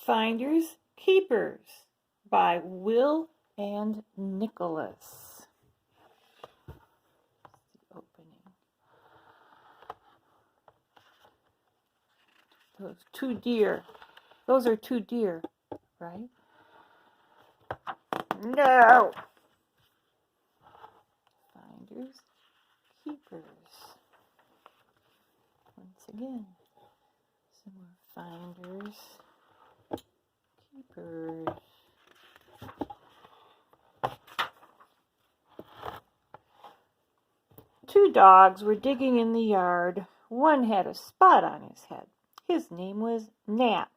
Finders Keepers by Will and Nicholas. Opening. Those two deer. Those are two deer, right? No! Finders Keepers. Once again, some more Finders Keepers. Two dogs were digging in the yard. One had a spot on his head. His name was Nap.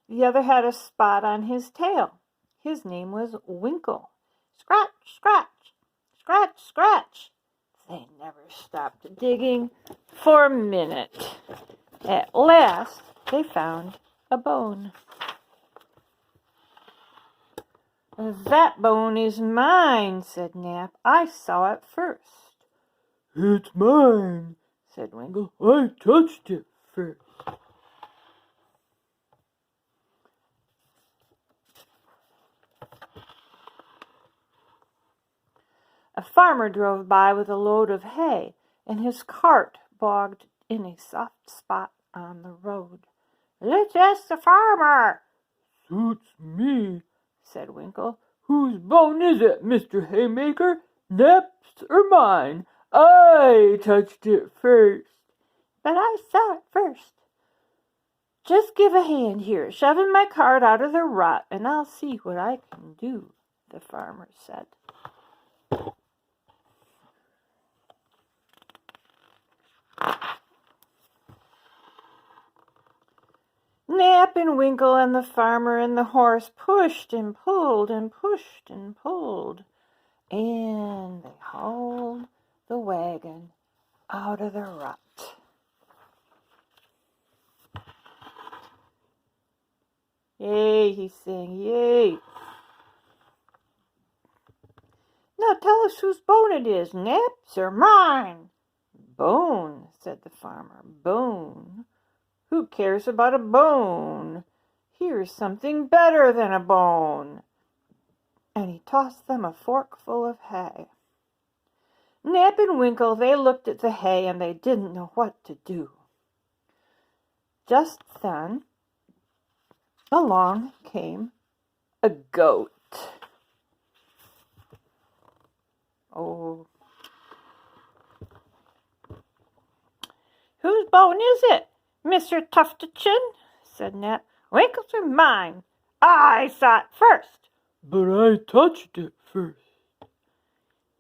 The other had a spot on his tail. His name was Winkle. Scratch, scratch, scratch, scratch. They never stopped digging for a minute. At last, they found a bone. That bone is mine, said Nap. I saw it first. It's mine, said Winkle. I touched it first. A farmer drove by with a load of hay, and his cart bogged in a soft spot on the road. Let's ask the farmer. Suits me, said Winkle. Whose bone is it, Mr. Haymaker? Nap's or mine? I touched it first. But I saw it first. Just give a hand here, shoving my cart out of the rut, and I'll see what I can do, the farmer said. Nap and Winkle and the farmer and the horse pushed and pulled and pushed and pulled, and they hauled the wagon out of the rut. Yay, he sang, yay. Now tell us whose bone it is, Nap's or mine? Bone, said the farmer, bone. Who cares about a bone? Here's something better than a bone. And he tossed them a forkful of hay. Nap and Winkle, they looked at the hay and they didn't know what to do. Just then, along came a goat. Oh. Whose bone is it, Mr. Tufted Chin? Said Nap. Winkle's are mine. I saw it first. But I touched it first.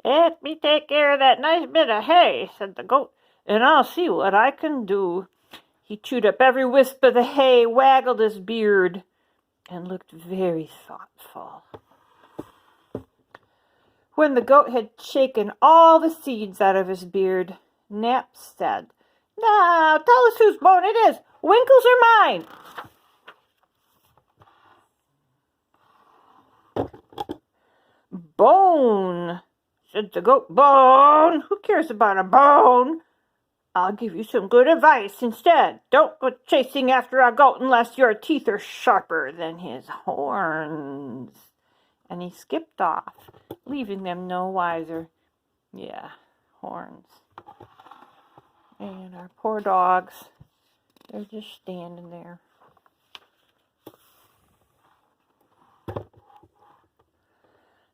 Let me take care of that nice bit of hay, said the goat, and I'll see what I can do. He chewed up every wisp of the hay, waggled his beard, and looked very thoughtful. When the goat had shaken all the seeds out of his beard, Nap said, Now tell us whose bone it is. Winkle's or mine? Bone, said the goat. Bone? Who cares about a bone? I'll give you some good advice instead. Don't go chasing after a goat unless your teeth are sharper than his horns. And he skipped off, leaving them no wiser. Yeah, horns. And our poor dogs, they're just standing there.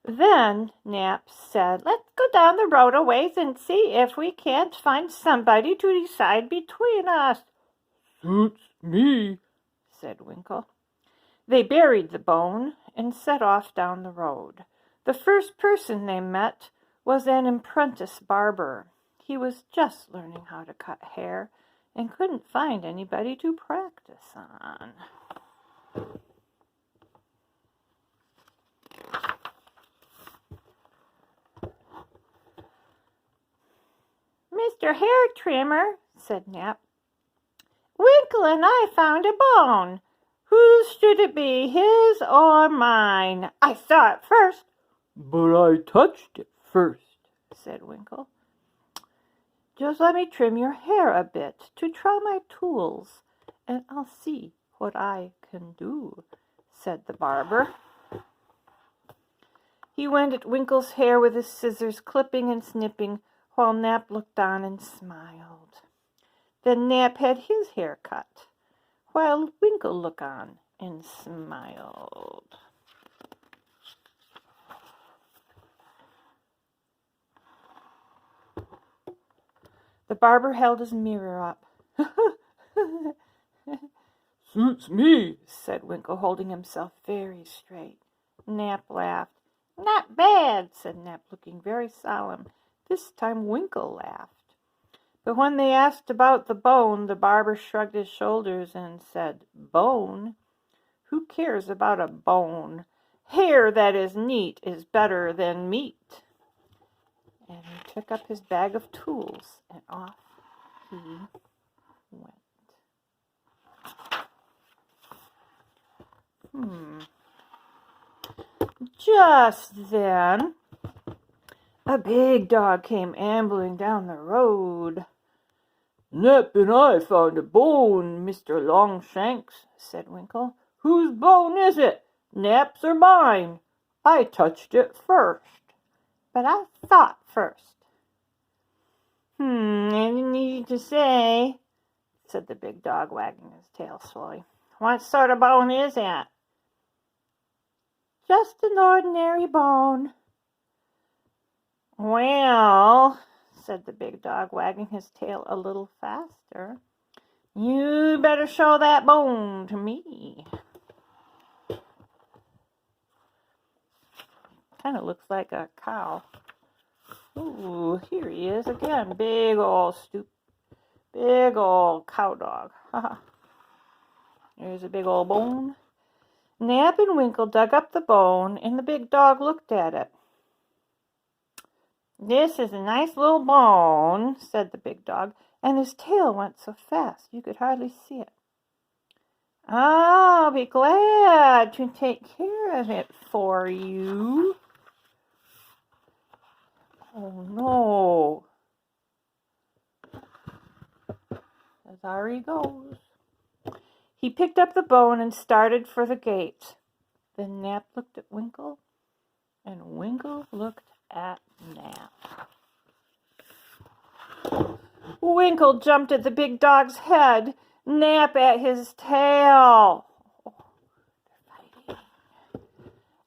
Then Nap said, Let's go down the road a ways and see if we can't find somebody to decide between us. Suits me, said Winkle. They buried the bone and set off down the road. The first person they met was an apprentice barber. He was just learning how to cut hair and couldn't find anybody to practice on. Mr. Hair Trimmer, said Nap, Winkle and I found a bone. Whose should it be, his or mine? I saw it first. But I touched it first, said Winkle. Just let me trim your hair a bit to try my tools, and I'll see what I can do, said the barber. He went at Winkle's hair with his scissors, clipping and snipping, while Nap looked on and smiled. Then Nap had his hair cut, while Winkle looked on and smiled. The barber held his mirror up. Suits me, said Winkle, holding himself very straight. Nap laughed. Not bad, said Nap, looking very solemn. This time Winkle laughed. But when they asked about the bone, the barber shrugged his shoulders and said, Bone? Who cares about a bone? Hair that is neat is better than meat. And he took up his bag of tools, and off he went. Just then, a big dog came ambling down the road. Nap and I found a bone, Mr. Longshanks, said Winkle. Whose bone is it? Nap's or mine? I touched it first. But I thought first. I didn't need to say, said the big dog, wagging his tail slowly. What sort of bone is that? Just an ordinary bone. Well, said the big dog, wagging his tail a little faster, you better show that bone to me. Kind of looks like a cow. Ooh, here he is again. Big old cow dog. There's a big old bone. Nap and Winkle dug up the bone, and the big dog looked at it. This is a nice little bone, said the big dog, and his tail went so fast you could hardly see it. I'll be glad to take care of it for you. Oh no. There he goes. He picked up the bone and started for the gate. Then Nap looked at Winkle, and Winkle looked at Nap. Winkle jumped at the big dog's head, Nap at his tail.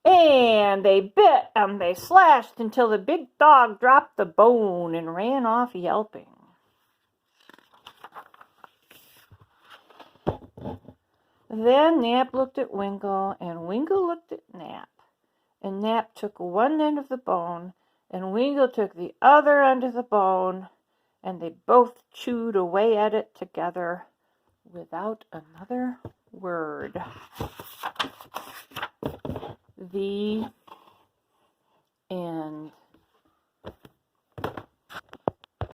And they bit and they slashed until the big dog dropped the bone and ran off yelping. Then Nap looked at Winkle, and Winkle looked at Nap. And Nap took one end of the bone, and Winkle took the other end of the bone, and they both chewed away at it together without another word. The end.